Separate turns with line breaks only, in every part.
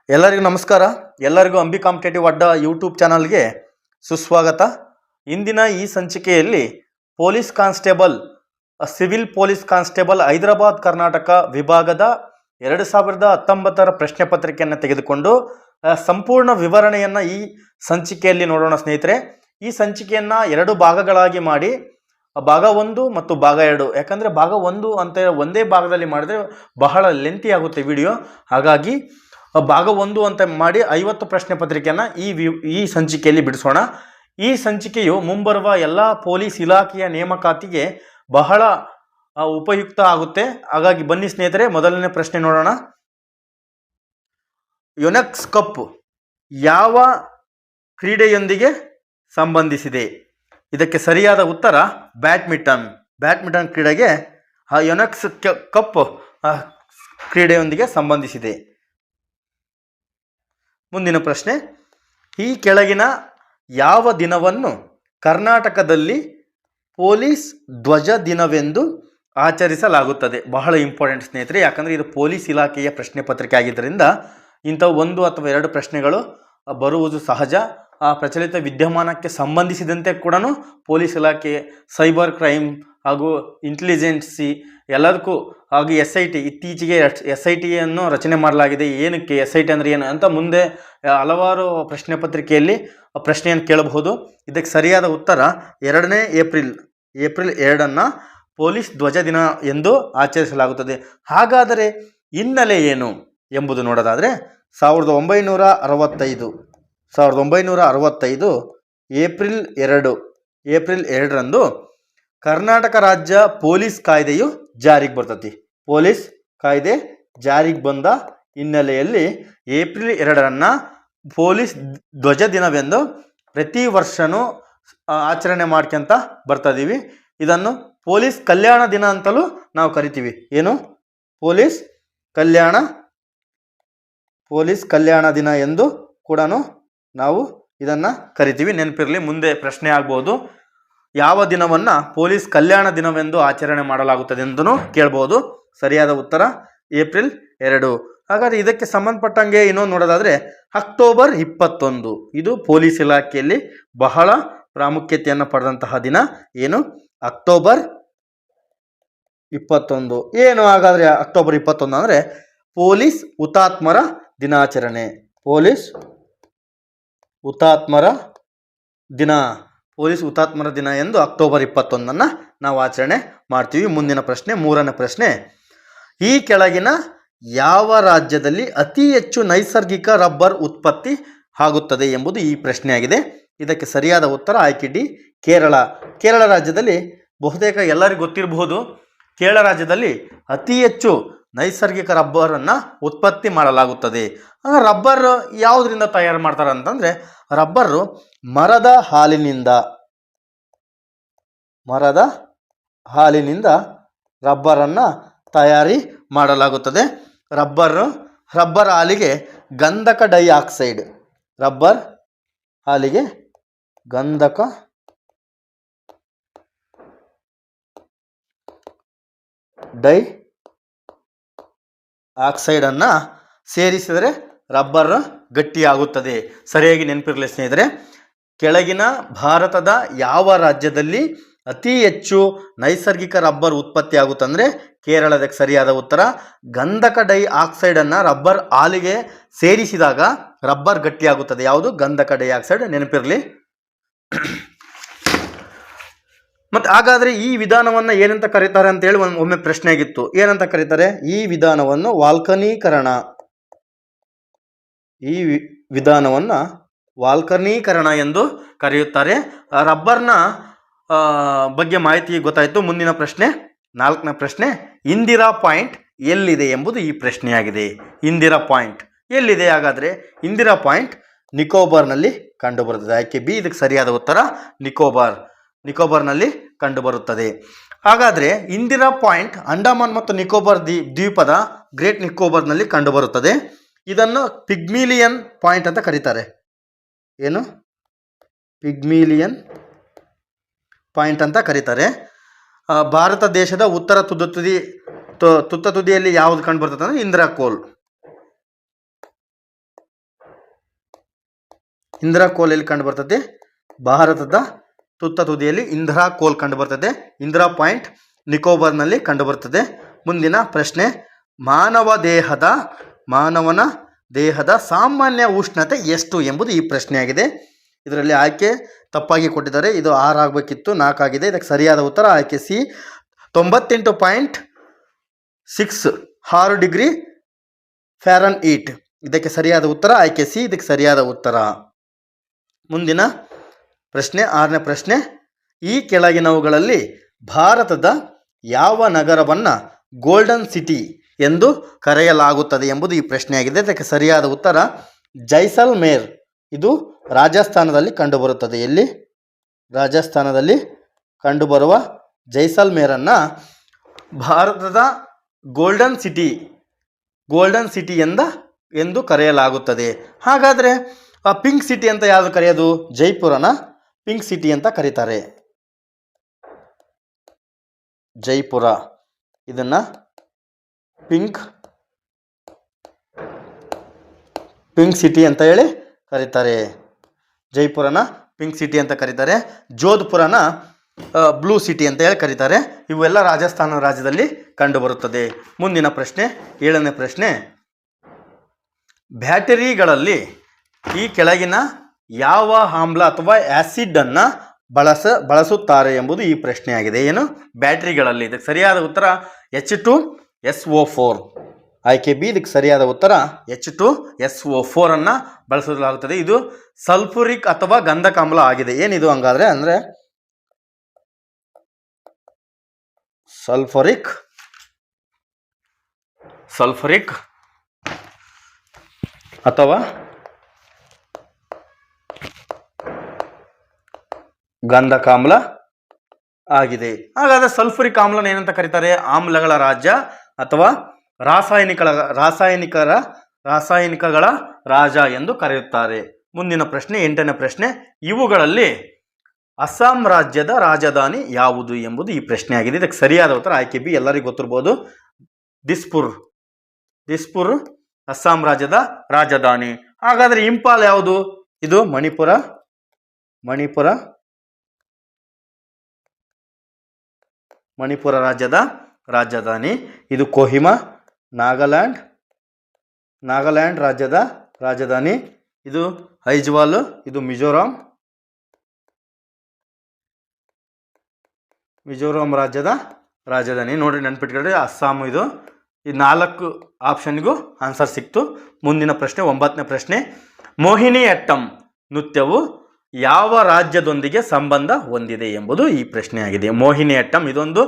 ಎಲ್ಲರಿಗೂ ನಮಸ್ಕಾರ. ಎಲ್ಲರಿಗೂ ಅಂಬಿ ಕಾಂಪಿಟೇಟಿವ್ ಅಡ್ಡ ಯೂಟ್ಯೂಬ್ ಚಾನಲ್ಗೆ ಸುಸ್ವಾಗತ. ಇಂದಿನ ಈ ಸಂಚಿಕೆಯಲ್ಲಿ police constable, civil police constable Hyderabad Karnataka ವಿಭಾಗದ 2019 ಪ್ರಶ್ನೆ ಪತ್ರಿಕೆಯನ್ನು ತೆಗೆದುಕೊಂಡು ಸಂಪೂರ್ಣ ವಿವರಣೆಯನ್ನು ಈ ಸಂಚಿಕೆಯಲ್ಲಿ ನೋಡೋಣ ಸ್ನೇಹಿತರೆ. ಈ ಸಂಚಿಕೆಯನ್ನು 2 ಭಾಗಗಳಾಗಿ ಮಾಡಿ, ಭಾಗ 1 ಮತ್ತು ಭಾಗ 2. ಯಾಕಂದರೆ ಭಾಗ 1 ಅಂತ ಒಂದೇ ಭಾಗದಲ್ಲಿ ಮಾಡಿದ್ರೆ ಬಹಳ ಲೆಂತಿ ಆಗುತ್ತೆ ವಿಡಿಯೋ. ಹಾಗಾಗಿ ಭಾಗ 1 ಅಂತ ಮಾಡಿ 50 ಪ್ರಶ್ನೆ ಪತ್ರಿಕೆಯನ್ನು ಈ ಸಂಚಿಕೆಯಲ್ಲಿ ಬಿಡಿಸೋಣ. ಈ ಸಂಚಿಕೆಯು ಮುಂಬರುವ ಎಲ್ಲ ಪೊಲೀಸ್ ಇಲಾಖೆಯ ನೇಮಕಾತಿಗೆ ಬಹಳ ಉಪಯುಕ್ತ ಆಗುತ್ತೆ. ಹಾಗಾಗಿ ಬನ್ನಿ ಸ್ನೇಹಿತರೆ, ಮೊದಲನೇ ಪ್ರಶ್ನೆ ನೋಡೋಣ. ಯುನೆಕ್ಸ್ ಕಪ್ ಯಾವ ಕ್ರೀಡೆಯೊಂದಿಗೆ ಸಂಬಂಧಿಸಿದೆ? ಇದಕ್ಕೆ ಸರಿಯಾದ ಉತ್ತರ ಬ್ಯಾಡ್ಮಿಂಟನ್. ಬ್ಯಾಡ್ಮಿಂಟನ್ ಕ್ರೀಡೆಗೆ ಯುನೆಕ್ಸ್ ಕಪ್ ಕ್ರೀಡೆಯೊಂದಿಗೆ ಸಂಬಂಧಿಸಿದೆ. ಮುಂದಿನ ಪ್ರಶ್ನೆ, ಈ ಕೆಳಗಿನ ಯಾವ ದಿನವನ್ನು ಕರ್ನಾಟಕದಲ್ಲಿ ಪೊಲೀಸ್ ಧ್ವಜ ದಿನವೆಂದು ಆಚರಿಸಲಾಗುತ್ತದೆ? ಬಹಳ ಇಂಪಾರ್ಟೆಂಟ್ ಸ್ನೇಹಿತರೆ, ಯಾಕಂದರೆ ಇದು ಪೊಲೀಸ್ ಇಲಾಖೆಯ ಪ್ರಶ್ನೆ ಪತ್ರಿಕೆ ಆಗಿದ್ದರಿಂದ ಇಂಥವು 1 ಅಥವಾ 2 ಪ್ರಶ್ನೆಗಳು ಬರುವುದು ಸಹಜ. ಆ ಪ್ರಚಲಿತ ವಿದ್ಯಮಾನಕ್ಕೆ ಸಂಬಂಧಿಸಿದಂತೆ ಕೂಡ ಪೊಲೀಸ್ ಇಲಾಖೆ, ಸೈಬರ್ ಕ್ರೈಮ್ ಹಾಗೂ ಇಂಟೆಲಿಜೆನ್ಸಿ ಎಲ್ಲದಕ್ಕೂ, ಹಾಗೂ SIT, ಇತ್ತೀಚೆಗೆ SITಯನ್ನು ರಚನೆ ಮಾಡಲಾಗಿದೆ. ಏನಕ್ಕೆ SIT ಅಂದರೆ ಏನು ಅಂತ ಮುಂದೆ ಹಲವಾರು ಪ್ರಶ್ನೆ ಪತ್ರಿಕೆಯಲ್ಲಿ ಪ್ರಶ್ನೆಯನ್ನು ಕೇಳಬಹುದು. ಇದಕ್ಕೆ ಸರಿಯಾದ ಉತ್ತರ 2ನೇ ಏಪ್ರಿಲ್ 2 ಪೊಲೀಸ್ ಧ್ವಜ ದಿನ ಎಂದು ಆಚರಿಸಲಾಗುತ್ತದೆ. ಹಾಗಾದರೆ ಹಿನ್ನೆಲೆ ಏನು ಎಂಬುದು ನೋಡೋದಾದರೆ 1965 ಏಪ್ರಿಲ್ 2ರಂದು ಕರ್ನಾಟಕ ರಾಜ್ಯ ಪೊಲೀಸ್ ಕಾಯ್ದೆಯು ಜಾರಿಗೆ ಬರ್ತತಿ. ಪೊಲೀಸ್ ಕಾಯ್ದೆ ಜಾರಿಗೆ ಬಂದ ಹಿನ್ನೆಲೆಯಲ್ಲಿ ಏಪ್ರಿಲ್ 2 ಪೊಲೀಸ್ ಧ್ವಜ ದಿನವೆಂದು ಪ್ರತಿ ವರ್ಷವೂ ಆಚರಣೆ ಮಾಡ್ಕೊಂತ ಬರ್ತಾಯಿದ್ದೀವಿ. ಇದನ್ನು ಪೊಲೀಸ್ ಕಲ್ಯಾಣ ದಿನ ಅಂತಲೂ ನಾವು ಕರಿತೀವಿ. ಏನು? ಪೊಲೀಸ್ ಕಲ್ಯಾಣ ದಿನ ಎಂದು ಕೂಡ ನಾವು ಇದನ್ನು ಕರಿತೀವಿ. ನೆನಪಿರಲಿ, ಮುಂದೆ ಪ್ರಶ್ನೆ ಆಗ್ಬೋದು. ಯಾವ ದಿನವನ್ನು ಪೊಲೀಸ್ ಕಲ್ಯಾಣ ದಿನವೆಂದು ಆಚರಣೆ ಮಾಡಲಾಗುತ್ತದೆ ಎಂದೂ ಕೇಳ್ಬೋದು. ಸರಿಯಾದ ಉತ್ತರ ಏಪ್ರಿಲ್ 2. ಹಾಗಾದರೆ ಇದಕ್ಕೆ ಸಂಬಂಧಪಟ್ಟಂಗೆ ಇನ್ನೊಂದು ನೋಡೋದಾದರೆ ಅಕ್ಟೋಬರ್ 21 ಇದು ಪೊಲೀಸ್ ಇಲಾಖೆಯಲ್ಲಿ ಬಹಳ ಪ್ರಾಮುಖ್ಯತೆಯನ್ನು ಪಡೆದಂತಹ ದಿನ. ಏನು? ಅಕ್ಟೋಬರ್ 21. ಏನು ಹಾಗಾದರೆ ಅಕ್ಟೋಬರ್ 21 ಅಂದರೆ ಪೊಲೀಸ್ ಹುತಾತ್ಮರ ದಿನಾಚರಣೆ. ಪೊಲೀಸ್ ಹುತಾತ್ಮರ ದಿನ ಎಂದು ಅಕ್ಟೋಬರ್ 21 ನಾವು ಆಚರಣೆ ಮಾಡ್ತೀವಿ. ಮುಂದಿನ ಪ್ರಶ್ನೆ, 3ನೇ ಪ್ರಶ್ನೆ, ಈ ಕೆಳಗಿನ ಯಾವ ರಾಜ್ಯದಲ್ಲಿ ಅತಿ ಹೆಚ್ಚು ನೈಸರ್ಗಿಕ ರಬ್ಬರ್ ಉತ್ಪತ್ತಿ ಆಗುತ್ತದೆ ಎಂಬುದು ಈ ಪ್ರಶ್ನೆಯಾಗಿದೆ. ಇದಕ್ಕೆ ಸರಿಯಾದ ಉತ್ತರ ಆಯ್ಕೆ ಡಿ, ಕೇರಳ. ಕೇರಳ ರಾಜ್ಯದಲ್ಲಿ ಬಹುತೇಕ ಎಲ್ಲರಿಗೂ ಗೊತ್ತಿರಬಹುದು, ಕೇರಳ ರಾಜ್ಯದಲ್ಲಿ ಅತಿ ಹೆಚ್ಚು ನೈಸರ್ಗಿಕ ರಬ್ಬರನ್ನು ಉತ್ಪತ್ತಿ ಮಾಡಲಾಗುತ್ತದೆ. ರಬ್ಬರ್ ಯಾವುದರಿಂದ ತಯಾರು ಮಾಡ್ತಾರೆ ಅಂತಂದರೆ, ರಬ್ಬರು ಮರದ ಹಾಲಿನಿಂದ ರಬ್ಬರನ್ನು ತಯಾರಿ ಮಾಡಲಾಗುತ್ತದೆ. ರಬ್ಬರ್ ಹಾಲಿಗೆ ಗಂಧಕ ಡೈಆಕ್ಸೈಡ್ ಅನ್ನು ಸೇರಿಸಿದರೆ ರಬ್ಬರ್ ಗಟ್ಟಿಯಾಗುತ್ತದೆ. ಸರಿಯಾಗಿ ನೆನಪಿರಲಿ ಸ್ನೇಹಿತರೆ, ಕೆಳಗಿನ ಭಾರತದ ಯಾವ ರಾಜ್ಯದಲ್ಲಿ ಅತಿ ಹೆಚ್ಚು ನೈಸರ್ಗಿಕ ರಬ್ಬರ್ ಉತ್ಪತ್ತಿ ಆಗುತ್ತಂದರೆ ಕೇರಳದಕ್ಕೆ ಸರಿಯಾದ ಉತ್ತರ ಗಂಧಕ ಡೈಆಕ್ಸೈಡನ್ನು ರಬ್ಬರ್ ಹಾಲಿಗೆ ಸೇರಿಸಿದಾಗ ರಬ್ಬರ್ ಗಟ್ಟಿಯಾಗುತ್ತದೆ. ಯಾವುದು? ಗಂಧಕ ಡೈಆಕ್ಸೈಡ್. ನೆನಪಿರಲಿ. ಮತ್ತು ಹಾಗಾದರೆ ಈ ವಿಧಾನವನ್ನು ಏನಂತ ಕರೀತಾರೆ ಅಂತೇಳಿ ಒಮ್ಮೆ ಪ್ರಶ್ನೆ ಆಗಿತ್ತು. ಏನಂತ ಕರೀತಾರೆ? ಈ ವಿಧಾನವನ್ನು ವಾಲ್ಕನೀಕರಣ ಎಂದು ಕರೆಯುತ್ತಾರೆ. ರಬ್ಬರ್ನ ಬಗ್ಗೆ ಮಾಹಿತಿ ಗೊತ್ತಾಯಿತು. ಮುಂದಿನ ಪ್ರಶ್ನೆ, 4ನೇ ಪ್ರಶ್ನೆ, ಇಂದಿರಾ ಪಾಯಿಂಟ್ ಎಲ್ಲಿದೆ ಎಂಬುದು ಈ ಪ್ರಶ್ನೆಯಾಗಿದೆ. ಇಂದಿರಾ ಪಾಯಿಂಟ್ ಎಲ್ಲಿದೆ? ಹಾಗಾದರೆ ಇಂದಿರಾ ಪಾಯಿಂಟ್ ನಿಕೋಬಾರ್ನಲ್ಲಿ ಕಂಡುಬರುತ್ತದೆ. ಆಯ್ಕೆ ಬಿ ಇದಕ್ಕೆ ಸರಿಯಾದ ಉತ್ತರ ನಿಕೋಬಾರ್ನಲ್ಲಿ ಕಂಡುಬರುತ್ತದೆ. ಹಾಗಾದರೆ ಇಂದಿರಾ ಪಾಯಿಂಟ್ ಅಂಡಮಾನ್ ಮತ್ತು ನಿಕೋಬಾರ್ ದ್ವೀಪದ ಗ್ರೇಟ್ ನಿಕೋಬಾರ್ನಲ್ಲಿ ಕಂಡುಬರುತ್ತದೆ. ಇದನ್ನು ಪಿಗ್ಮಿಲಿಯನ್ ಪಾಯಿಂಟ್ ಅಂತ ಕರೀತಾರೆ. ಏನು? ಪಿಗ್ಮಿಲಿಯನ್ ಪಾಯಿಂಟ್ ಅಂತ ಕರೀತಾರೆ. ಭಾರತ ದೇಶದ ಉತ್ತರ ತುತ್ತ ತುದಿಯಲ್ಲಿ ಯಾವುದು ಕಂಡು ಬರ್ತದೆ ಅಂದರೆ ಇಂದಿರಾ ಕೋಲ್. ಇಂದಿರಾ ಕೋಲ್ ಎಲ್ಲಿ ಕಂಡು ಬರ್ತದೆ? ಭಾರತದ ತುತ್ತ ತುದಿಯಲ್ಲಿ ಇಂದಿರಾ ಕೋಲ್ ಕಂಡು ಬರ್ತದೆ. ಇಂದಿರಾ ಪಾಯಿಂಟ್ ನಿಕೋಬಾರ್ನಲ್ಲಿ ಕಂಡು ಬರ್ತದೆ. ಮುಂದಿನ ಪ್ರಶ್ನೆ, ಮಾನವನ ದೇಹದ ಸಾಮಾನ್ಯ ಉಷ್ಣತೆ ಎಷ್ಟು ಎಂಬುದು ಈ ಪ್ರಶ್ನೆಯಾಗಿದೆ. ಇದರಲ್ಲಿ ಆಯ್ಕೆ ತಪ್ಪಾಗಿ ಕೊಟ್ಟಿದ್ದಾರೆ. ಇದು 6 ಆಗಬೇಕಿತ್ತು, 4 ಆಗಿದೆ. ಇದಕ್ಕೆ ಸರಿಯಾದ ಉತ್ತರ ಆಯ್ಕೆ ಸಿ, 98.6 6 ಡಿಗ್ರಿ ಫ್ಯಾರನ್ಹೀಟ್. ಇದಕ್ಕೆ ಸರಿಯಾದ ಉತ್ತರ ಆಯ್ಕೆ ಸಿ, ಇದಕ್ಕೆ ಸರಿಯಾದ ಉತ್ತರ. ಮುಂದಿನ ಪ್ರಶ್ನೆ, 6ನೇ ಪ್ರಶ್ನೆ, ಈ ಕೆಳಗಿನವುಗಳಲ್ಲಿ ಭಾರತದ ಯಾವ ನಗರವನ್ನು ಗೋಲ್ಡನ್ ಸಿಟಿ ಎಂದು ಕರೆಯಲಾಗುತ್ತದೆ ಎಂಬುದು ಈ ಪ್ರಶ್ನೆಯಾಗಿದೆ. ಇದಕ್ಕೆ ಸರಿಯಾದ ಉತ್ತರ ಜೈಸಲ್ಮೇರ್. ಇದು ರಾಜಸ್ಥಾನದಲ್ಲಿ ಕಂಡುಬರುತ್ತದೆ. ಎಲ್ಲಿ? ರಾಜಸ್ಥಾನದಲ್ಲಿ ಕಂಡುಬರುವ ಜೈಸಲ್ಮೇರನ್ನು ಭಾರತದ ಗೋಲ್ಡನ್ ಸಿಟಿ ಎಂದು ಕರೆಯಲಾಗುತ್ತದೆ. ಹಾಗಾದರೆ ಆ ಪಿಂಕ್ ಸಿಟಿ ಅಂತ ಯಾವುದು ಕರೆಯೋದು? ಜೈಪುರನ ಪಿಂಕ್ ಸಿಟಿ ಅಂತ ಕರೀತಾರೆ. ಜೈಪುರ ಇದನ್ನು ಪಿಂಕ್ ಸಿಟಿ ಅಂತ ಹೇಳಿ ಕರೀತಾರೆ. ಜೈಪುರನ ಪಿಂಕ್ ಸಿಟಿ ಅಂತ ಕರೀತಾರೆ. ಜೋಧ್ಪುರನ ಬ್ಲೂ ಸಿಟಿ ಅಂತ ಹೇಳಿ ಕರೀತಾರೆ. ಇವೆಲ್ಲ ರಾಜಸ್ಥಾನ ರಾಜ್ಯದಲ್ಲಿ ಕಂಡುಬರುತ್ತದೆ. ಮುಂದಿನ ಪ್ರಶ್ನೆ, 7ನೇ ಪ್ರಶ್ನೆ, ಬ್ಯಾಟರಿಗಳಲ್ಲಿ ಈ ಕೆಳಗಿನ ಯಾವ ಆಮ್ಲ ಅಥವಾ ಆ್ಯಸಿಡನ್ನು ಬಳಸುತ್ತಾರೆ ಎಂಬುದು ಈ ಪ್ರಶ್ನೆಯಾಗಿದೆ. ಏನು? ಬ್ಯಾಟರಿಗಳಲ್ಲಿ. ಇದಕ್ಕೆ ಸರಿಯಾದ ಉತ್ತರ H2SO4. ಆಯ್ಕೆ ಬಿ ಇದಕ್ಕೆ ಸರಿಯಾದ ಉತ್ತರ H2SO4 ಅನ್ನು ಬಳಸಲಾಗುತ್ತದೆ. ಇದು ಸಲ್ಫುರಿಕ್ ಅಥವಾ ಗಂಧಕಾಮ್ಲ ಆಗಿದೆ. ಏನಿದು ಹಂಗಾದ್ರೆ? ಅಂದರೆ ಸಲ್ಫರಿಕ್ ಅಥವಾ ಗಂಧಕಾಮ್ಲ ಆಗಿದೆ. ಹಾಗಾದರೆ ಸಲ್ಫುರಿಕ್ ಆಮ್ಲನ ಏನಂತ ಕರೀತಾರೆ? ಆಮ್ಲಗಳ ರಾಜ್ಯ ಅಥವಾ ರಾಸಾಯನಿಕಗಳ ರಾಜ ಎಂದು ಕರೆಯುತ್ತಾರೆ. ಮುಂದಿನ ಪ್ರಶ್ನೆ, 8ನೇ ಪ್ರಶ್ನೆ, ಇವುಗಳಲ್ಲಿ ಅಸ್ಸಾಂ ರಾಜ್ಯದ ರಾಜಧಾನಿ ಯಾವುದು ಎಂಬುದು ಈ ಪ್ರಶ್ನೆಯಾಗಿದೆ. ಇದಕ್ಕೆ ಸರಿಯಾದ ಉತ್ತರ ಆಯ್ಕೆ ಬಿ, ಎಲ್ಲರಿಗೂ ಗೊತ್ತಿರ್ಬೋದು, ದಿಸ್ಪುರ್ ಅಸ್ಸಾಂ ರಾಜ್ಯದ ರಾಜಧಾನಿ. ಹಾಗಾದರೆ ಇಂಪಾಲ್ ಯಾವುದು? ಇದು ಮಣಿಪುರ ರಾಜ್ಯದ ರಾಜಧಾನಿ. ಇದು ಕೋಹಿಮಾ ನಾಗಾಲ್ಯಾಂಡ್ ರಾಜ್ಯದ ರಾಜಧಾನಿ. ಇದು ಐಜ್ವಾಲ್, ಇದು ಮಿಜೋರಾಂ ರಾಜ್ಯದ ರಾಜಧಾನಿ. ನೋಡ್ರಿ, ನೆನ್ಪಿಟ್ಕೊಳ್ರಿ, ಅಸ್ಸಾಂ. ಇದು ಈ 4 ಆಪ್ಷನ್ಗೂ ಆನ್ಸರ್ ಸಿಕ್ತು. ಮುಂದಿನ ಪ್ರಶ್ನೆ, 9ನೇ ಪ್ರಶ್ನೆ, ಮೋಹಿನಿಯಟ್ಟಂ ನೃತ್ಯವು ಯಾವ ರಾಜ್ಯದೊಂದಿಗೆ ಸಂಬಂಧ ಹೊಂದಿದೆ ಎಂಬುದು ಈ ಪ್ರಶ್ನೆಯಾಗಿದೆ. ಮೋಹಿನಿಯಟ್ಟಂ ಇದೊಂದು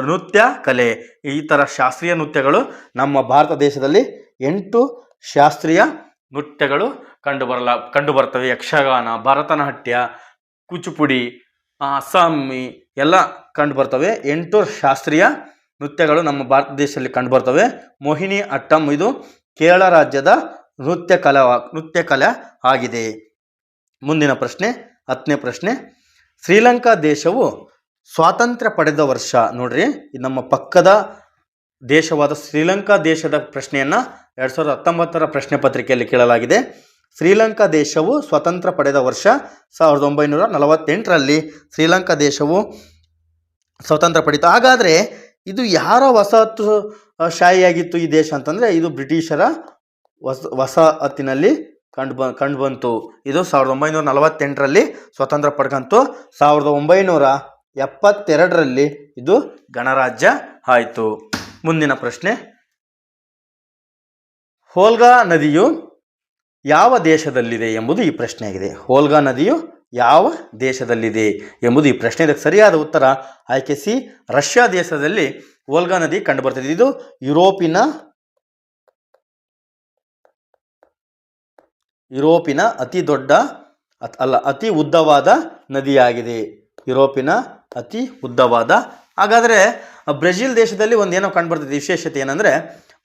ನೃತ್ಯ ಕಲೆ. ಈ ಥರ ಶಾಸ್ತ್ರೀಯ ನೃತ್ಯಗಳು ನಮ್ಮ ಭಾರತ ದೇಶದಲ್ಲಿ 8 ಶಾಸ್ತ್ರೀಯ ನೃತ್ಯಗಳು ಕಂಡುಬರ್ತವೆ. ಯಕ್ಷಗಾನ, ಭರತನಾಟ್ಯ, ಕೂಚುಪುಡಿ, ಅಸ್ಸಾಮಿ ಎಲ್ಲ ಕಂಡುಬರ್ತವೆ. 8 ಶಾಸ್ತ್ರೀಯ ನೃತ್ಯಗಳು ನಮ್ಮ ಭಾರತ ದೇಶದಲ್ಲಿ ಕಂಡುಬರ್ತವೆ. ಮೋಹಿನಿ ಅಟ್ಟಂ ಇದು ಕೇರಳ ರಾಜ್ಯದ ನೃತ್ಯ ಕಲೆ ಆಗಿದೆ. ಮುಂದಿನ ಪ್ರಶ್ನೆ, 10ನೇ ಪ್ರಶ್ನೆ, ಶ್ರೀಲಂಕಾ ದೇಶವು ಸ್ವಾತಂತ್ರ್ಯ ಪಡೆದ ವರ್ಷ. ನೋಡ್ರಿ, ನಮ್ಮ ಪಕ್ಕದ ದೇಶವಾದ ಶ್ರೀಲಂಕಾ ದೇಶದ ಪ್ರಶ್ನೆಯನ್ನು 2019ರ ಪ್ರಶ್ನೆ ಪತ್ರಿಕೆಯಲ್ಲಿ ಕೇಳಲಾಗಿದೆ. ಶ್ರೀಲಂಕಾ ದೇಶವು ಸ್ವತಂತ್ರ ಪಡೆದ ವರ್ಷ 1948ರಲ್ಲಿ ಶ್ರೀಲಂಕಾ ದೇಶವು ಸ್ವತಂತ್ರ ಪಡಿತು. ಹಾಗಾದರೆ ಇದು ಯಾರ ವಸಾಹತುಶಾಹಿಯಾಗಿತ್ತು ಈ ದೇಶ ಅಂತಂದರೆ, ಇದು ಬ್ರಿಟಿಷರ ವಸಾಹತಿನಲ್ಲಿ ಕಂಡು ಬಂತು. ಇದು 1948ರಲ್ಲಿ ಸ್ವತಂತ್ರ ಪಡ್ಕಂತು. 1972ರಲ್ಲಿ ಇದು ಗಣರಾಜ್ಯ ಆಯಿತು. ಮುಂದಿನ ಪ್ರಶ್ನೆ, ವೋಲ್ಗಾ ನದಿಯು ಯಾವ ದೇಶದಲ್ಲಿದೆ ಎಂಬುದು ಈ ಪ್ರಶ್ನೆಯಾಗಿದೆ. ವೋಲ್ಗಾ ನದಿಯು ಯಾವ ದೇಶದಲ್ಲಿದೆ ಎಂಬುದು ಈ ಪ್ರಶ್ನೆ. ಇದಕ್ಕೆ ಸರಿಯಾದ ಉತ್ತರ ಆಯ್ಕೆ ಸಿ, ರಷ್ಯಾ ದೇಶದಲ್ಲಿ ವೋಲ್ಗಾ ನದಿ ಕಂಡುಬರ್ತದೆ. ಇದು ಯುರೋಪಿನ ಅತಿ ಉದ್ದವಾದ ನದಿಯಾಗಿದೆ. ಯುರೋಪಿನ ಅತಿ ಉದ್ದವಾದ. ಹಾಗಾದರೆ ಬ್ರೆಜಿಲ್ ದೇಶದಲ್ಲಿ ಒಂದೇನೋ ಕಂಡುಬರ್ತದೆ ವಿಶೇಷತೆ ಏನಂದರೆ,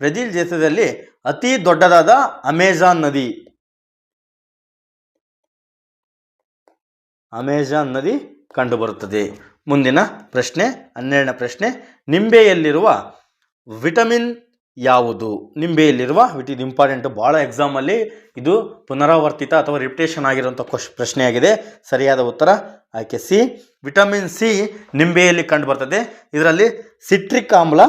ಬ್ರೆಜಿಲ್ ದೇಶದಲ್ಲಿ ಅತಿ ದೊಡ್ಡದಾದ ಅಮೆಜಾನ್ ನದಿ ಕಂಡುಬರುತ್ತದೆ. ಮುಂದಿನ ಪ್ರಶ್ನೆ, 12ನೇ ಪ್ರಶ್ನೆ, ನಿಂಬೆಯಲ್ಲಿರುವ ವಿಟಮಿನ್ ಯಾವುದು? ನಿಂಬೆಯಲ್ಲಿರುವ ಇಟ್ ಇದು ಇಂಪಾರ್ಟೆಂಟ್, ಭಾಳ ಎಕ್ಸಾಮಲ್ಲಿ ಇದು ಪುನರಾವರ್ತಿತ ಅಥವಾ ರಿಪಿಟೇಷನ್ ಆಗಿರುವಂಥ ಪ್ರಶ್ನೆಯಾಗಿದೆ. ಸರಿಯಾದ ಉತ್ತರ ಆಯ್ಕೆ ಸಿ. ವಿಟಮಿನ್ ಸಿ ನಿಂಬೆಯಲ್ಲಿ ಕಂಡುಬರ್ತದೆ. ಇದರಲ್ಲಿ ಸಿಟ್ರಿಕ್ ಆಮ್ಲ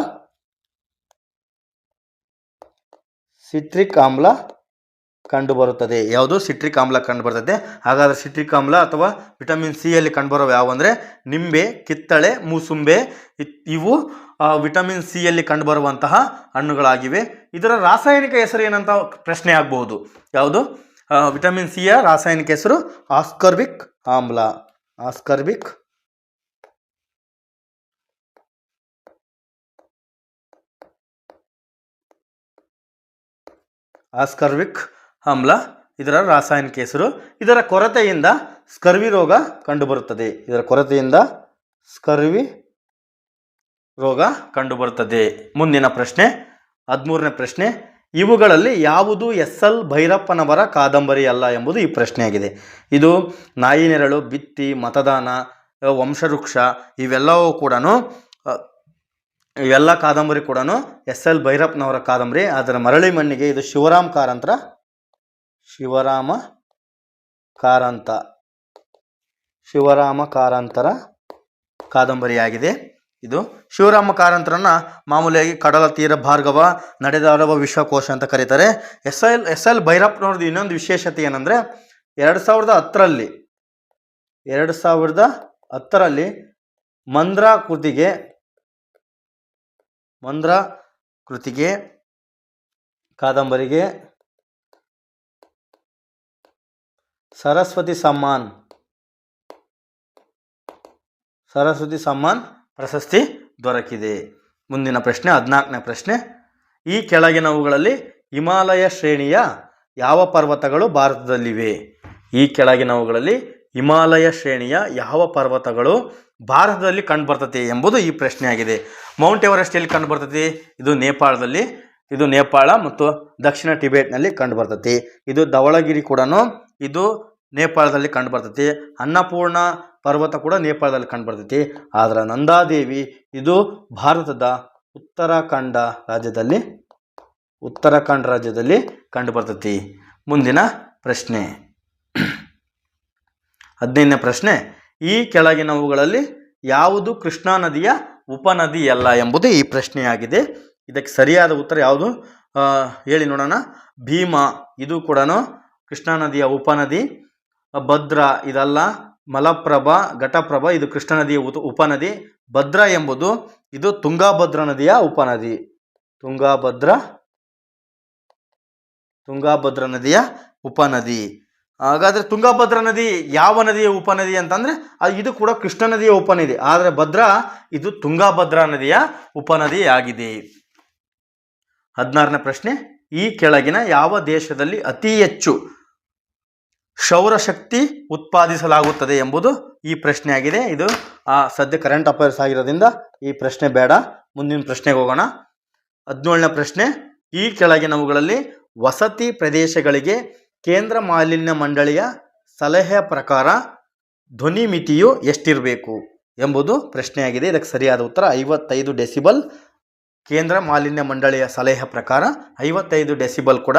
ಕಂಡುಬರುತ್ತದೆ. ಯಾವುದು? ಸಿಟ್ರಿಕ್ ಆಮ್ಲ ಕಂಡುಬರ್ತದೆ. ಹಾಗಾದರೆ ಸಿಟ್ರಿಕ್ ಆಮ್ಲ ಅಥವಾ ವಿಟಮಿನ್ ಸಿ ಯಲ್ಲಿ ಕಂಡುಬರುವ ಯಾವ ಅಂದರೆ ನಿಂಬೆ, ಕಿತ್ತಳೆ, ಮೂಸುಂಬೆ ಇವು ವಿಟಮಿನ್ ಸಿ ಯಲ್ಲಿ ಕಂಡುಬರುವಂತಹ ಹಣ್ಣುಗಳಾಗಿವೆ. ಇದರ ರಾಸಾಯನಿಕ ಹೆಸರು ಏನಂತ ಪ್ರಶ್ನೆ ಆಗಬಹುದು. ಯಾವುದು? ವಿಟಮಿನ್ ಸಿಯ ರಾಸಾಯನಿಕ ಹೆಸರು ಆಸ್ಕಾರ್ಬಿಕ್ ಆಮ್ಲ. ಆಸ್ಕಾರ್ಬಿಕ್ ಆಮ್ಲ ಇದರ ರಾಸಾಯನಿಕ ಹೆಸರು. ಇದರ ಕೊರತೆಯಿಂದ ಸ್ಕರ್ವಿ ರೋಗ ಕಂಡುಬರುತ್ತದೆ. ಮುಂದಿನ ಪ್ರಶ್ನೆ 13ನೇ ಪ್ರಶ್ನೆ. ಇವುಗಳಲ್ಲಿ ಯಾವುದು ಎಸ್.ಎಲ್. ಭೈರಪ್ಪನವರ ಕಾದಂಬರಿ ಅಲ್ಲ ಎಂಬುದು ಈ ಪ್ರಶ್ನೆಯಾಗಿದೆ. ಇದು ನಾಯಿ ನೆರಳು, ಬಿತ್ತಿ, ಮತದಾನ, ವಂಶವೃಕ್ಷ ಇವೆಲ್ಲ ಕಾದಂಬರಿ ಕೂಡ ಎಸ್.ಎಲ್. ಭೈರಪ್ಪನವರ ಕಾದಂಬರಿ. ಅದರ ಮರಳಿ ಮಣ್ಣಿಗೆ ಇದು ಶಿವರಾಮ ಕಾರಂತರ ಕಾದಂಬರಿಯಾಗಿದೆ. ಇದು ಶಿವರಾಮ ಕಾರಂತರನ್ನ ಮಾಮೂಲಿಯಾಗಿ ಕಡಲ ತೀರ ಭಾರ್ಗವ, ನಡೆದಾಡುವ ವಿಶ್ವಕೋಶ ಅಂತ ಕರೀತಾರೆ. ಎಸ್ ಎಲ್ ಭೈರಪ್ಪನವ್ರದ್ದು ಇನ್ನೊಂದು ವಿಶೇಷತೆ ಏನಂದರೆ 2010ರಲ್ಲಿ ಮಂದ್ರ ಕೃತಿಗೆ ಕಾದಂಬರಿಗೆ ಸರಸ್ವತಿ ಸಮ್ಮಾನ್ ಪ್ರಶಸ್ತಿ ದೊರಕಿದೆ. ಮುಂದಿನ ಪ್ರಶ್ನೆ 14ನೇ ಪ್ರಶ್ನೆ. ಈ ಕೆಳಗಿನವುಗಳಲ್ಲಿ ಹಿಮಾಲಯ ಶ್ರೇಣಿಯ ಯಾವ ಪರ್ವತಗಳು ಭಾರತದಲ್ಲಿವೆ? ಹಿಮಾಲಯ ಶ್ರೇಣಿಯ ಯಾವ ಪರ್ವತಗಳು ಭಾರತದಲ್ಲಿ ಕಂಡುಬರ್ತದೆ ಎಂಬುದು ಈ ಪ್ರಶ್ನೆಯಾಗಿದೆ. ಮೌಂಟ್ ಎವರೆಸ್ಟ್ ಎಲ್ಲಿ ಕಂಡುಬರ್ತದೆ? ಇದು ನೇಪಾಳದಲ್ಲಿ. ಇದು ನೇಪಾಳ ಮತ್ತು ದಕ್ಷಿಣ ಟಿಬೇಟ್ನಲ್ಲಿ ಕಂಡುಬರ್ತದೆ. ಇದು ಧವಳಗಿರಿ ಕೂಡ ಇದು ನೇಪಾಳದಲ್ಲಿ ಕಂಡುಬರ್ತದೆ. ಅನ್ನಪೂರ್ಣ ಪರ್ವತ ಕೂಡ ನೇಪಾಳದಲ್ಲಿ ಕಂಡುಬರ್ತೈತಿ. ಆದರೆ ನಂದಾದೇವಿ ಇದು ಭಾರತದ ಉತ್ತರಾಖಂಡ ರಾಜ್ಯದಲ್ಲಿ ಕಂಡುಬರ್ತೈತಿ. ಮುಂದಿನ ಪ್ರಶ್ನೆ 15ನೇ ಪ್ರಶ್ನೆ. ಈ ಕೆಳಗಿನವುಗಳಲ್ಲಿ ಯಾವುದು ಕೃಷ್ಣಾ ನದಿಯ ಉಪನದಿ ಅಲ್ಲ ಎಂಬುದು ಈ ಪ್ರಶ್ನೆಯಾಗಿದೆ. ಇದಕ್ಕೆ ಸರಿಯಾದ ಉತ್ತರ ಯಾವುದು ಹೇಳಿ ನೋಡೋಣ. ಭೀಮಾ ಇದು ಕೂಡ ಕೃಷ್ಣಾ ನದಿಯ ಉಪನದಿ. ಭದ್ರಾ ಇದಲ್ಲ. ಮಲಪ್ರಭಾ, ಘಟಪ್ರಭಾ ಇದು ಕೃಷ್ಣ ನದಿಯ ಉಪನದಿ. ಭದ್ರಾ ಎಂಬುದು ಇದು ತುಂಗಾಭದ್ರಾ ನದಿಯ ಉಪನದಿ. ತುಂಗಾಭದ್ರಾ ನದಿಯ ಉಪನದಿ. ಹಾಗಾದರೆ ತುಂಗಾಭದ್ರಾ ನದಿ ಯಾವ ನದಿಯ ಉಪನದಿ ಅಂತಂದರೆ ಇದು ಕೂಡ ಕೃಷ್ಣ ನದಿಯ ಉಪನದಿ. ಆದರೆ ಭದ್ರಾ ಇದು ತುಂಗಾಭದ್ರಾ ನದಿಯ ಉಪನದಿ ಆಗಿದೆ. 16ನೇ ಪ್ರಶ್ನೆ. ಈ ಕೆಳಗಿನ ಯಾವ ದೇಶದಲ್ಲಿ ಅತಿ ಹೆಚ್ಚು ಸೌರಶಕ್ತಿ ಉತ್ಪಾದಿಸಲಾಗುತ್ತದೆ ಎಂಬುದು ಈ ಪ್ರಶ್ನೆಯಾಗಿದೆ. ಇದು ಸದ್ಯ ಕರೆಂಟ್ ಅಫೇರ್ಸ್ ಆಗಿರೋದ್ರಿಂದ ಈ ಪ್ರಶ್ನೆ ಬೇಡ. ಮುಂದಿನ ಪ್ರಶ್ನೆಗೆ ಹೋಗೋಣ. 17ನೇ ಪ್ರಶ್ನೆ. ಈ ಕೆಳಗಿನವುಗಳಲ್ಲಿ ವಸತಿ ಪ್ರದೇಶಗಳಿಗೆ ಕೇಂದ್ರ ಮಾಲಿನ್ಯ ಮಂಡಳಿಯ ಸಲಹೆಯ ಪ್ರಕಾರ ಧ್ವನಿ ಮಿತಿಯು ಎಷ್ಟಿರಬೇಕು ಎಂಬುದು ಪ್ರಶ್ನೆಯಾಗಿದೆ. ಇದಕ್ಕೆ ಸರಿಯಾದ ಉತ್ತರ 55 ಡೆಸಿಬಲ್. ಕೇಂದ್ರ ಮಾಲಿನ್ಯ ಮಂಡಳಿಯ ಸಲಹೆಯ ಪ್ರಕಾರ 55 ಡೆಸಿಬಲ್ ಕೂಡ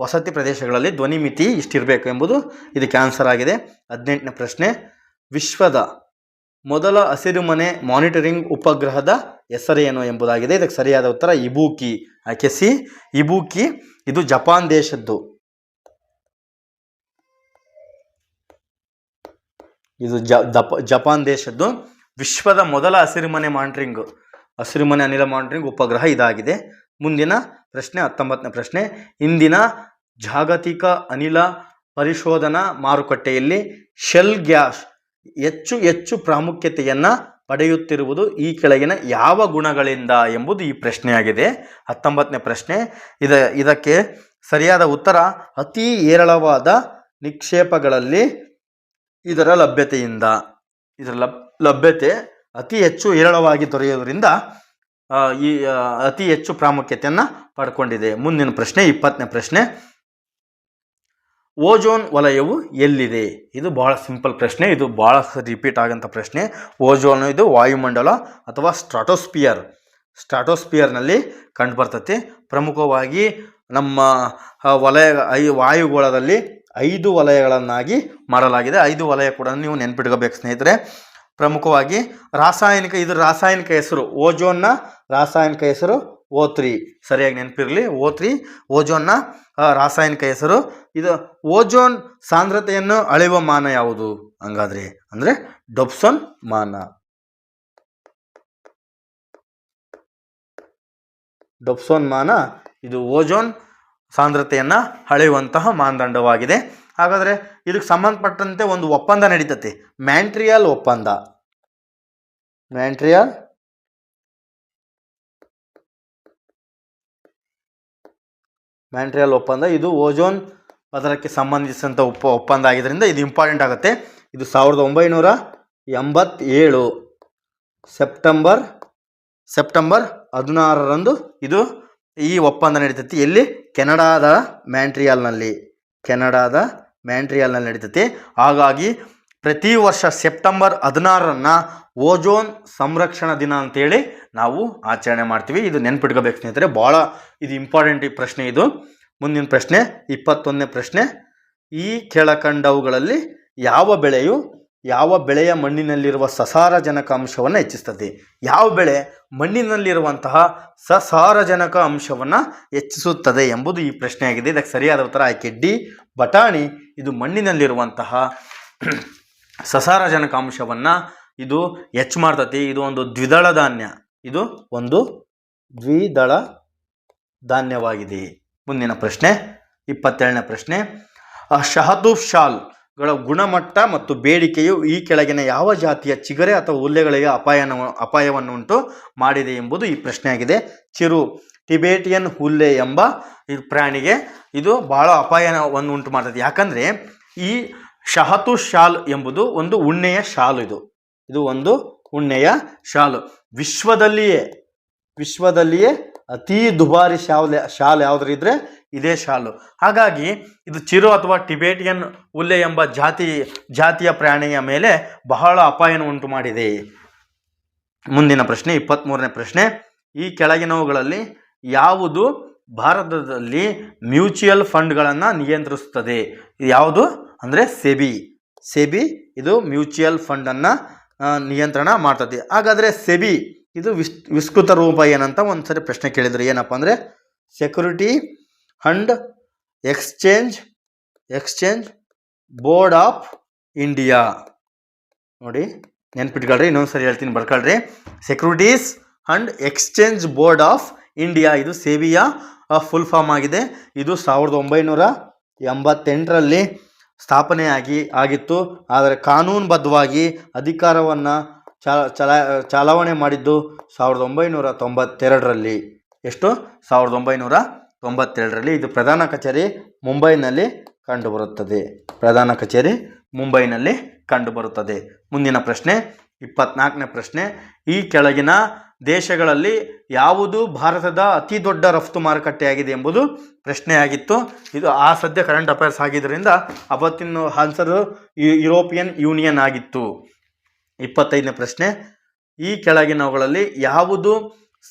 ವಸತಿ ಪ್ರದೇಶಗಳಲ್ಲಿ ಧ್ವನಿ ಮಿತಿ ಇಷ್ಟಿರಬೇಕು ಎಂಬುದು ಇದಕ್ಕೆ ಆನ್ಸರ್ ಆಗಿದೆ. 18ನೇ ಪ್ರಶ್ನೆ. ವಿಶ್ವದ ಮೊದಲ ಹಸಿರುಮನೆ ಮಾನಿಟರಿಂಗ್ ಉಪಗ್ರಹದ ಹೆಸರೇನು ಎಂಬುದಾಗಿದೆ. ಇದಕ್ಕೆ ಸರಿಯಾದ ಉತ್ತರ ಇಬುಕಿ. ಆಯ್ಕೆ ಸಿ ಇಬುಕಿ. ಇದು ಜಪಾನ್ ದೇಶದ್ದು. ಜಪಾನ್ ದೇಶದ್ದು ವಿಶ್ವದ ಮೊದಲ ಹಸಿರುಮನೆ ಅನಿಲ ಮಾನಿಟರಿಂಗ್ ಉಪಗ್ರಹ ಇದಾಗಿದೆ. ಮುಂದಿನ ಪ್ರಶ್ನೆ 19ನೇ ಪ್ರಶ್ನೆ. ಇಂದಿನ ಜಾಗತಿಕ ಅನಿಲ ಪರಿಶೋಧನಾ ಮಾರುಕಟ್ಟೆಯಲ್ಲಿ ಶೆಲ್ ಗ್ಯಾಸ್ ಹೆಚ್ಚು ಪ್ರಾಮುಖ್ಯತೆಯನ್ನು ಪಡೆಯುತ್ತಿರುವುದು ಈ ಕೆಳಗಿನ ಯಾವ ಗುಣಗಳಿಂದ ಎಂಬುದು ಈ ಪ್ರಶ್ನೆಯಾಗಿದೆ. 19ನೇ ಪ್ರಶ್ನೆ. ಇದಕ್ಕೆ ಸರಿಯಾದ ಉತ್ತರ ಅತಿ ಹೇರಳವಾದ ನಿಕ್ಷೇಪಗಳಲ್ಲಿ ಇದರ ಲಭ್ಯತೆಯಿಂದ. ಇದರ ಲಭ್ಯತೆ ಅತಿ ಹೆಚ್ಚು ಹೇರಳವಾಗಿ ದೊರೆಯುವುದರಿಂದ ಅತಿ ಹೆಚ್ಚು ಪ್ರಾಮುಖ್ಯತೆಯನ್ನು ಪಡ್ಕೊಂಡಿದೆ. ಮುಂದಿನ ಪ್ರಶ್ನೆ 20ನೇ ಪ್ರಶ್ನೆ. ಓಜೋನ್ ವಲಯವು ಎಲ್ಲಿದೆ? ಇದು ಬಹಳ ಸಿಂಪಲ್ ಪ್ರಶ್ನೆ. ಇದು ಬಹಳ ರಿಪೀಟ್ ಆಗಂಥ ಪ್ರಶ್ನೆ. ಓಜೋನ್ ಇದು ವಾಯುಮಂಡಲ ಅಥವಾ ಸ್ಟ್ರಾಟೋಸ್ಪಿಯರ್. ಸ್ಟ್ರಾಟೋಸ್ಫಿಯರ್ನಲ್ಲಿ ಕಂಡುಬರ್ತತಿ. ಪ್ರಮುಖವಾಗಿ ನಮ್ಮ ವಾಯುಗೋಳದಲ್ಲಿ 5 ವಲಯಗಳನ್ನಾಗಿ ಮಾಡಲಾಗಿದೆ. 5 ವಲಯ ಕೂಡ ನೀವು ನೆನ್ಪಿಟ್ಕೋಬೇಕು ಸ್ನೇಹಿತರೆ. ಪ್ರಮುಖವಾಗಿ ಇದರ ರಾಸಾಯನಿಕ ಹೆಸರು ಓಜೋನ್ನ ರಾಸಾಯನಿಕ ಹೆಸರು O3. ಸರಿಯಾಗಿ ನೆನಪಿರಲಿ, O3 ಓಜೋನ್ನ ರಾಸಾಯನಿಕ ಹೆಸರು. ಇದು ಓಜೋನ್ ಸಾಂದ್ರತೆಯನ್ನು ಅಳೆಯುವ ಮಾನ ಯಾವುದು ಹಂಗಾದ್ರೆ ಅಂದರೆ ಡೊಬ್ಸನ್ ಮಾನ. ಡೊಬ್ಸನ್ ಮಾನ ಇದು ಓಜೋನ್ ಸಾಂದ್ರತೆಯನ್ನು ಅಳೆಯುವಂತಹ ಮಾನದಂಡವಾಗಿದೆ. ಹಾಗಾದರೆ ಇದಕ್ಕೆ ಸಂಬಂಧಪಟ್ಟಂತೆ ಒಂದು ಒಪ್ಪಂದ ನಡೀತತೆ, ಮ್ಯಾಂಟ್ರಿಯಲ್ ಒಪ್ಪಂದ. ಮ್ಯಾಂಟ್ರಿಯಲ್ ಒಪ್ಪಂದ ಇದು ಓಜೋನ್ ಪದರಕ್ಕೆ ಸಂಬಂಧಿಸಿದಂಥ ಒಪ್ಪಂದ ಆಗಿದ್ದರಿಂದ ಇದು ಇಂಪಾರ್ಟೆಂಟ್ ಆಗುತ್ತೆ. ಇದು 1987 ಸೆಪ್ಟೆಂಬರ್ 16ರಂದು ಈ ಒಪ್ಪಂದ ನಡೀತೈತಿ. ಎಲ್ಲಿ? ಕೆನಡಾದ ಮ್ಯಾಂಟ್ರಿಯಲ್ನಲ್ಲಿ ನಡೀತೈತಿ. ಹಾಗಾಗಿ ಪ್ರತಿ ವರ್ಷ ಸೆಪ್ಟೆಂಬರ್ 16ರನ್ನು ಓಜೋನ್ ಸಂರಕ್ಷಣಾ ದಿನ ಅಂತೇಳಿ ನಾವು ಆಚರಣೆ ಮಾಡ್ತೀವಿ. ಇದು ನೆನ್ಪಿಟ್ಕೋಬೇಕು ಸ್ನೇಹಿತರೆ, ಭಾಳ ಇದು ಇಂಪಾರ್ಟೆಂಟ್ ಈ ಪ್ರಶ್ನೆ. ಇದು ಮುಂದಿನ ಪ್ರಶ್ನೆ 21ನೇ ಪ್ರಶ್ನೆ. ಈ ಕೆಳಕಂಡವುಗಳಲ್ಲಿ ಯಾವ ಬೆಳೆಯ ಮಣ್ಣಿನಲ್ಲಿರುವ ಸಸಾರಜನಕ ಅಂಶವನ್ನು ಹೆಚ್ಚಿಸ್ತದೆ? ಯಾವ ಬೆಳೆ ಮಣ್ಣಿನಲ್ಲಿರುವಂತಹ ಸಸಾರಜನಕ ಅಂಶವನ್ನು ಹೆಚ್ಚಿಸುತ್ತದೆ ಎಂಬುದು ಈ ಪ್ರಶ್ನೆಯಾಗಿದೆ. ಇದಕ್ಕೆ ಸರಿಯಾದ ಉತ್ತರ ಆಯ್ಕೆ ಡಿ, ಬಟಾಣಿ. ಇದು ಮಣ್ಣಿನಲ್ಲಿರುವಂತಹ ಸಸಾರಜನಕ ಅಂಶವನ್ನು ಇದು ಹೆಚ್ಚು ಮಾಡ್ತತಿ. ಇದು ಒಂದು ದ್ವಿದಳ ಧಾನ್ಯವಾಗಿದೆ. ಮುಂದಿನ ಪ್ರಶ್ನೆ 27ನೇ ಪ್ರಶ್ನೆ. ಶಹತೂತ್ ಶಾಲ್ಗಳ ಗುಣಮಟ್ಟ ಮತ್ತು ಬೇಡಿಕೆಯು ಈ ಕೆಳಗಿನ ಯಾವ ಜಾತಿಯ ಚಿಗರೆ ಅಥವಾ ಹುಲ್ಲೆಗಳಿಗೆ ಅಪಾಯವನ್ನು ಉಂಟು ಮಾಡಿದೆ ಎಂಬುದು ಈ ಪ್ರಶ್ನೆಯಾಗಿದೆ. ಚಿರು ಟಿಬೇಟಿಯನ್ ಹುಲ್ಲೆ ಎಂಬ ಈ ಪ್ರಾಣಿಗೆ ಇದು ಬಹಳ ಅಪಾಯವನ್ನು ಉಂಟು ಮಾಡ್ತದೆ. ಯಾಕಂದರೆ ಈ ಶಹತೂತ್ ಶಾಲ್ ಎಂಬುದು ಒಂದು ಉಣ್ಣೆಯ ಶಾಲು. ಇದು ಒಂದು ಉಣ್ಣೆಯ ಶಾಲು. ವಿಶ್ವದಲ್ಲಿಯೇ ಅತಿ ದುಬಾರಿ ಶಾಲ್ ಯಾವುದ್ರಿದ್ರೆ ಇದೇ ಶಾಲು. ಹಾಗಾಗಿ ಇದು ಚಿರು ಅಥವಾ ಟಿಬೇಟಿಯನ್ ಹುಲ್ಲೆ ಎಂಬ ಜಾತಿಯ ಪ್ರಾಣಿಯ ಮೇಲೆ ಬಹಳ ಅಪಾಯವನ್ನು ಉಂಟು ಮಾಡಿದೆ. ಮುಂದಿನ ಪ್ರಶ್ನೆ 23ನೇ ಪ್ರಶ್ನೆ. ಈ ಕೆಳಗಿನವುಗಳಲ್ಲಿ ಯಾವುದು ಭಾರತದಲ್ಲಿ ಮ್ಯೂಚುವಲ್ ಫಂಡ್ಗಳನ್ನು ನಿಯಂತ್ರಿಸುತ್ತದೆ? ಯಾವುದು ಅಂದರೆ ಸೆಬಿ ಇದು ಮ್ಯೂಚುವಲ್ ಫಂಡನ್ನು ನಿಯಂತ್ರಣ ಮಾಡ್ತದೆ. ಹಾಗಾದರೆ ಸೆಬಿ ಇದು ವಿಸ್ತೃತ ರೂಪ ಏನಂತ ಒಂದ್ಸರಿ ಪ್ರಶ್ನೆ ಕೇಳಿದ್ರು. ಏನಪ್ಪ ಅಂದರೆ security and exchange board of India. ನೋಡಿ ನೆನ್ಪಿಟ್ಕೊಳ್ರಿ, ಇನ್ನೊಂದ್ಸರಿ ಹೇಳ್ತೀನಿ ಬರ್ಕೊಳ್ರಿ. Securities and exchange board of India ಇದು ಸೆಬಿಯ ಫುಲ್ ಫಾರ್ಮ್ ಆಗಿದೆ. ಇದು 1988ರಲ್ಲಿ ಆಗಿತ್ತು. ಆದರೆ ಕಾನೂನುಬದ್ಧವಾಗಿ ಅಧಿಕಾರವನ್ನು ಚಾಲನೆ ಮಾಡಿದ್ದು 1992ರಲ್ಲಿ. 1992ರಲ್ಲಿ. ಇದು ಪ್ರಧಾನ ಕಚೇರಿ ಮುಂಬೈನಲ್ಲಿ ಕಂಡುಬರುತ್ತದೆ. ಮುಂದಿನ ಪ್ರಶ್ನೆ 24ನೇ ಪ್ರಶ್ನೆ. ಈ ಕೆಳಗಿನ ದೇಶಗಳಲ್ಲಿ ಯಾವುದು ಭಾರತದ ಅತಿ ದೊಡ್ಡ ರಫ್ತು ಮಾರುಕಟ್ಟೆಯಾಗಿದೆ ಎಂಬುದು ಪ್ರಶ್ನೆಯಾಗಿತ್ತು. ಇದು ಸದ್ಯ ಕರೆಂಟ್ ಅಫೇರ್ಸ್ ಆಗಿದ್ದರಿಂದ ಅವತ್ತಿನ ಆನ್ಸರು ಯುರೋಪಿಯನ್ ಯೂನಿಯನ್ ಆಗಿತ್ತು. 25ನೇ ಪ್ರಶ್ನೆ. ಈ ಕೆಳಗಿನವುಗಳಲ್ಲಿ ಯಾವುದು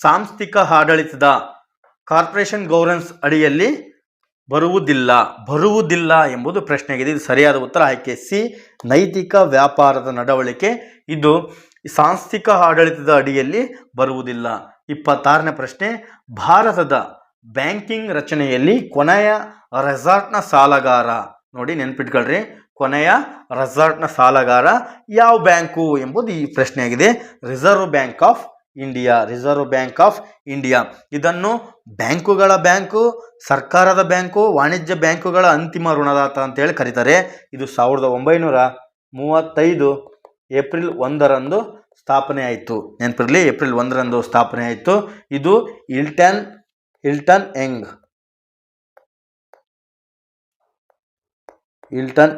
ಸಾಂಸ್ಥಿಕ ಆಡಳಿತದ ಕಾರ್ಪೊರೇಷನ್ ಗವರ್ನೆನ್ಸ್ ಅಡಿಯಲ್ಲಿ ಬರುವುದಿಲ್ಲ ಎಂಬುದು ಪ್ರಶ್ನೆಯಾಗಿದೆ. ಇದು ಸರಿಯಾದ ಉತ್ತರ ಆಯ್ಕೆ ಸಿ, ನೈತಿಕ ವ್ಯಾಪಾರದ ನಡವಳಿಕೆ. ಇದು ಸಾಂಸ್ಥಿಕ ಆಡಳಿತದ ಅಡಿಯಲ್ಲಿ ಬರುವುದಿಲ್ಲ. 26ನೇ ಪ್ರಶ್ನೆ. ಭಾರತದ ಬ್ಯಾಂಕಿಂಗ್ ರಚನೆಯಲ್ಲಿ ಕೊನೆಯ ರೆಸಾರ್ಟ್ನ ಸಾಲಗಾರ, ನೋಡಿ ನೆನ್ಪಿಟ್ಕೊಳ್ರಿ, ಕೊನೆಯ ರೆಸಾರ್ಟ್ನ ಸಾಲಗಾರ ಯಾವ ಬ್ಯಾಂಕು ಎಂಬುದು ಈ ಪ್ರಶ್ನೆಯಾಗಿದೆ. Reserve bank of India. ಇದನ್ನು ಬ್ಯಾಂಕುಗಳ ಬ್ಯಾಂಕು, ಸರ್ಕಾರದ ಬ್ಯಾಂಕು, ವಾಣಿಜ್ಯ ಬ್ಯಾಂಕುಗಳ ಅಂತಿಮ ಋಣದಾತ ಅಂತೇಳಿ ಕರೀತಾರೆ. ಇದು 1935 ಏಪ್ರಿಲ್ 1ರಂದು ಸ್ಥಾಪನೆ ಆಯಿತು. ನೆನಪಿರಲಿ, ಏಪ್ರಿಲ್ 1ರಂದು ಸ್ಥಾಪನೆ ಆಯಿತು. ಇದು ಹಿಲ್ಟನ್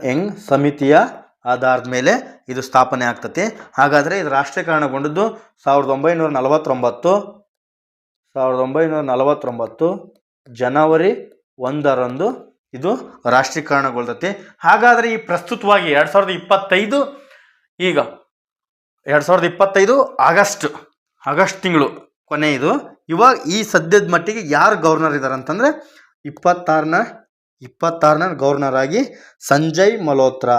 ಯಂಗ್ ಸಮಿತಿಯ ಆಧಾರದ ಮೇಲೆ ಇದು ಸ್ಥಾಪನೆ ಆಗ್ತದೆ. ಹಾಗಾದರೆ ಇದು ರಾಷ್ಟ್ರೀಕರಣಗೊಂಡದ್ದು 1949 ಜನವರಿ 1ರಂದು ಇದು ರಾಷ್ಟ್ರೀಕರಣಗೊಳ್ತತೆ. ಹಾಗಾದರೆ ಈ ಪ್ರಸ್ತುತವಾಗಿ 2025 ಆಗಸ್ಟ್ ತಿಂಗಳು ಕೊನೆಯದು. ಇವಾಗ ಈ ಸದ್ಯದ ಮಟ್ಟಿಗೆ ಯಾರು ಗವರ್ನರ್ ಇದ್ದಾರೆ ಅಂತಂದರೆ 26ನೇ ಗವರ್ನರ್ ಆಗಿ ಸಂಜಯ್ ಮಲ್ಹೋತ್ರಾ.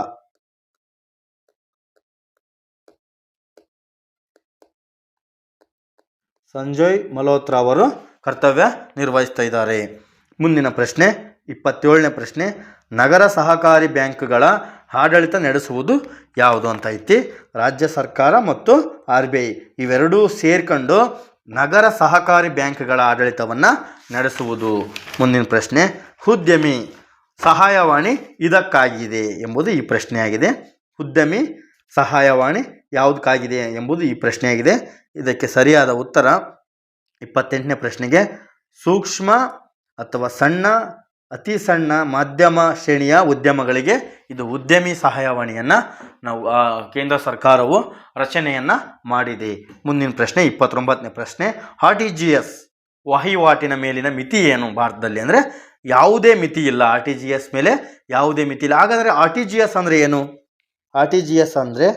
ಸಂಜಯ್ ಮಲ್ಹೋತ್ರಾ ಅವರು ಕರ್ತವ್ಯ ನಿರ್ವಹಿಸ್ತಾ ಇದ್ದಾರೆ. ಮುಂದಿನ ಪ್ರಶ್ನೆ 27ನೇ ಪ್ರಶ್ನೆ, ನಗರ ಸಹಕಾರಿ ಬ್ಯಾಂಕ್ಗಳ ಆಡಳಿತ ನಡೆಸುವುದು ಯಾವುದು ಅಂತ ಐತಿ. ರಾಜ್ಯ ಸರ್ಕಾರ ಮತ್ತು RBI ಇವೆರಡೂ ಸೇರ್ಕೊಂಡು ನಗರ ಸಹಕಾರಿ ಬ್ಯಾಂಕ್ಗಳ ಆಡಳಿತವನ್ನು ನಡೆಸುವುದು. ಮುಂದಿನ ಪ್ರಶ್ನೆ, ಉದ್ಯಮಿ ಸಹಾಯವಾಣಿ ಇದಕ್ಕಾಗಿದೆ ಎಂಬುದು ಈ ಪ್ರಶ್ನೆಯಾಗಿದೆ. ಉದ್ಯಮಿ ಸಹಾಯವಾಣಿ ಯಾವುದಕ್ಕಾಗಿದೆ ಎಂಬುದು ಈ ಪ್ರಶ್ನೆಯಾಗಿದೆ. ಇದಕ್ಕೆ ಸರಿಯಾದ ಉತ್ತರ 28ನೇ ಪ್ರಶ್ನೆಗೆ ಸೂಕ್ಷ್ಮ ಅಥವಾ ಸಣ್ಣ, ಅತಿ ಸಣ್ಣ, ಮಧ್ಯಮ ಶ್ರೇಣಿಯ ಉದ್ಯಮಗಳಿಗೆ ಇದು ಉದ್ಯಮಿ ಸಹಾಯವಾಣಿಯನ್ನು ನಾವು ಕೇಂದ್ರ ಸರ್ಕಾರವು ರಚನೆಯನ್ನು ಮಾಡಿದೆ. ಮುಂದಿನ ಪ್ರಶ್ನೆ 29ನೇ ಪ್ರಶ್ನೆ, RTGS ವಹಿವಾಟಿನ ಮೇಲಿನ ಮಿತಿ ಏನು ಭಾರತದಲ್ಲಿ? ಅಂದರೆ ಯಾವುದೇ ಮಿತಿ ಇಲ್ಲ, RTGS ಮೇಲೆ ಯಾವುದೇ ಮಿತಿ ಇಲ್ಲ. ಹಾಗಾದರೆ RTGS ಅಂದರೆ ಏನು? RTGS ಅಂದರೆ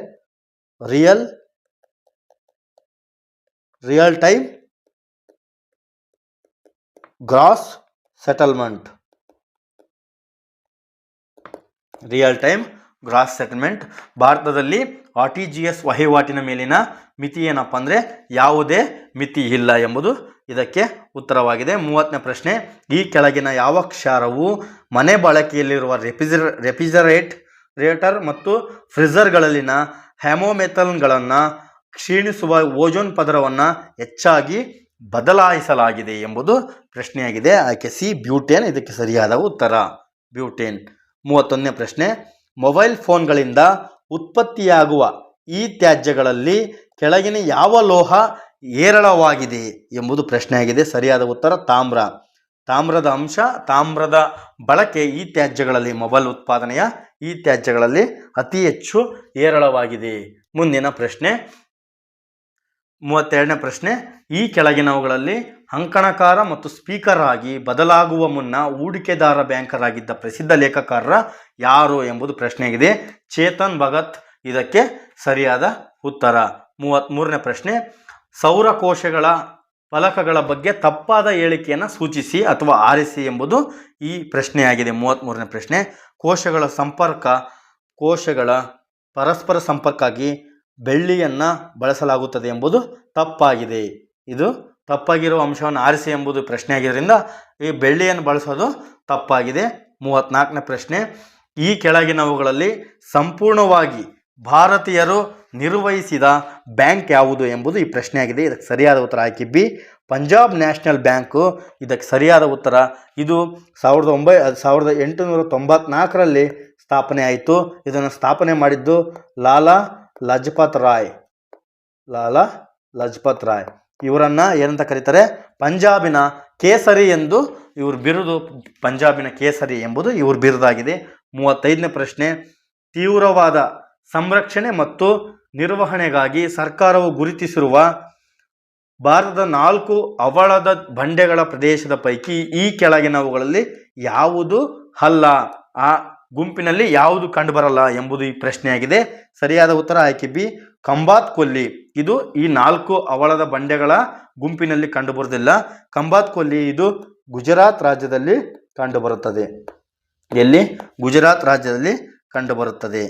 real time gross settlement. Real time gross settlement. ಭಾರತದಲ್ಲಿ RTGS ವಹಿವಾಟಿನ ಮೇಲಿನ ಮಿತಿ ಏನಪ್ಪ ಅಂದರೆ ಯಾವುದೇ ಮಿತಿ ಇಲ್ಲ ಎಂಬುದು ಇದಕ್ಕೆ ಉತ್ತರವಾಗಿದೆ. 30ನೇ ಪ್ರಶ್ನೆ, ಈ ಕೆಳಗಿನ ಯಾವ ಕ್ಷಾರವು ಮನೆ ಬಳಕೆಯಲ್ಲಿರುವ ರೆಫ್ರಿಜರೇಟರ್ ಮತ್ತು ಫ್ರೀಜರ್ಗಳಲ್ಲಿನ ಹ್ಯಾಮೋಮೆಥಲ್ಗಳನ್ನು ಕ್ಷೀಣಿಸುವ ಓಜೋನ್ ಪದರವನ್ನು ಹೆಚ್ಚಾಗಿ ಬದಲಾಯಿಸಲಾಗಿದೆ ಎಂಬುದು ಪ್ರಶ್ನೆಯಾಗಿದೆ. ಆಯ್ಕೆ ಸಿ, ಬ್ಯೂಟೇನ್ ಇದಕ್ಕೆ ಸರಿಯಾದ ಉತ್ತರ, ಬ್ಯೂಟೇನ್. 31ನೇ ಪ್ರಶ್ನೆ, ಮೊಬೈಲ್ ಫೋನ್ಗಳಿಂದ ಉತ್ಪತ್ತಿಯಾಗುವ ಈ ತ್ಯಾಜ್ಯಗಳಲ್ಲಿ ಕೆಳಗಿನ ಯಾವ ಲೋಹ ಹೇರಳವಾಗಿದೆ ಎಂಬುದು ಪ್ರಶ್ನೆಯಾಗಿದೆ. ಸರಿಯಾದ ಉತ್ತರ ತಾಮ್ರ. ತಾಮ್ರದ ಬಳಕೆ ಈ ತ್ಯಾಜ್ಯಗಳಲ್ಲಿ, ಮೊಬೈಲ್ ಉತ್ಪಾದನೆಯ ಈ ತ್ಯಾಜ್ಯಗಳಲ್ಲಿ ಅತಿ ಹೆಚ್ಚು ಹೇರಳವಾಗಿದೆ. ಮುಂದಿನ ಪ್ರಶ್ನೆ 32ನೇ ಪ್ರಶ್ನೆ, ಈ ಕೆಳಗಿನವುಗಳಲ್ಲಿ ಅಂಕಣಕಾರ ಮತ್ತು ಸ್ಪೀಕರ್ ಆಗಿ ಬದಲಾಗುವ ಮುನ್ನ ಹೂಡಿಕೆದಾರ ಬ್ಯಾಂಕರ್ ಆಗಿದ್ದ ಪ್ರಸಿದ್ಧ ಲೇಖಕರ ಯಾರು ಎಂಬುದು ಪ್ರಶ್ನೆಯಾಗಿದೆ. ಚೇತನ್ ಭಗತ್ ಇದಕ್ಕೆ ಸರಿಯಾದ ಉತ್ತರ. 33ನೇ ಪ್ರಶ್ನೆ, ಸೌರಕೋಶಗಳ ಫಲಕಗಳ ಬಗ್ಗೆ ತಪ್ಪಾದ ಹೇಳಿಕೆಯನ್ನು ಸೂಚಿಸಿ ಅಥವಾ ಆರಿಸಿ ಎಂಬುದು ಈ ಪ್ರಶ್ನೆಯಾಗಿದೆ. 33ನೇ ಪ್ರಶ್ನೆ, ಕೋಶಗಳ ಪರಸ್ಪರ ಸಂಪರ್ಕಕ್ಕಾಗಿ ಬೆಳ್ಳಿಯನ್ನು ಬಳಸಲಾಗುತ್ತದೆ ಎಂಬುದು ತಪ್ಪಾಗಿದೆ. ಇದು ತಪ್ಪಾಗಿರುವ ಅಂಶವನ್ನು ಆರಿಸಿ ಎಂಬುದು ಪ್ರಶ್ನೆಯಾಗಿದ್ದರಿಂದ ಈ ಬೆಳ್ಳಿಯನ್ನು ಬಳಸೋದು ತಪ್ಪಾಗಿದೆ. 34ನೇ ಪ್ರಶ್ನೆ, ಈ ಕೆಳಗಿನವುಗಳಲ್ಲಿ ಸಂಪೂರ್ಣವಾಗಿ ಭಾರತೀಯರು ನಿರ್ವಹಿಸಿದ ಬ್ಯಾಂಕ್ ಯಾವುದು ಎಂಬುದು ಈ ಪ್ರಶ್ನೆಯಾಗಿದೆ. ಇದಕ್ಕೆ ಸರಿಯಾದ ಉತ್ತರ ಆಯ್ಕೆ ಬಿ, ಪಂಜಾಬ್ ನ್ಯಾಷನಲ್ ಬ್ಯಾಂಕು ಇದಕ್ಕೆ ಸರಿಯಾದ ಉತ್ತರ. ಇದು 1894ರಲ್ಲಿ ಸ್ಥಾಪನೆ ಆಯಿತು. ಇದನ್ನು ಸ್ಥಾಪನೆ ಮಾಡಿದ್ದು ಲಾಲಾ ಲಜಪತ್ ರಾಯ್. ಇವರನ್ನು ಏನಂತ ಕರೀತಾರೆ? ಪಂಜಾಬಿನ ಕೇಸರಿ ಎಂದು ಇವ್ರ ಬಿರುದು, ಪಂಜಾಬಿನ ಕೇಸರಿ ಎಂಬುದು ಇವ್ರ ಬಿರುದಾಗಿದೆ. 35ನೇ ಪ್ರಶ್ನೆ, ತೀವ್ರವಾದ ಸಂರಕ್ಷಣೆ ಮತ್ತು ನಿರ್ವಹಣೆಗಾಗಿ ಸರ್ಕಾರವು ಗುರುತಿಸಿರುವ ಭಾರತದ 4 ಹವಳದ ಬಂಡೆಗಳ ಪ್ರದೇಶದ ಪೈಕಿ ಈ ಕೆಳಗಿನವುಗಳಲ್ಲಿ ಯಾವುದು ಅಲ್ಲ, ಆ ಗುಂಪಿನಲ್ಲಿ ಯಾವುದು ಕಂಡುಬರಲ್ಲ ಎಂಬುದು ಈ ಪ್ರಶ್ನೆಯಾಗಿದೆ. ಸರಿಯಾದ ಉತ್ತರ ಆಯ್ಕೆ ಬಿ, ಕಂಬಾತ್ ಕೊಲ್ಲಿ. ಇದು ಈ 4 ಹವಳದ ಬಂಡೆಗಳ ಗುಂಪಿನಲ್ಲಿ ಕಂಡುಬರುವುದಿಲ್ಲ. ಕಂಬಾತ್ ಕೊಲ್ಲಿ ಇದು ಗುಜರಾತ್ ರಾಜ್ಯದಲ್ಲಿ ಕಂಡುಬರುತ್ತದೆ. ಎಲ್ಲಿ? ಗುಜರಾತ್ ರಾಜ್ಯದಲ್ಲಿ ಕಂಡುಬರುತ್ತದೆ.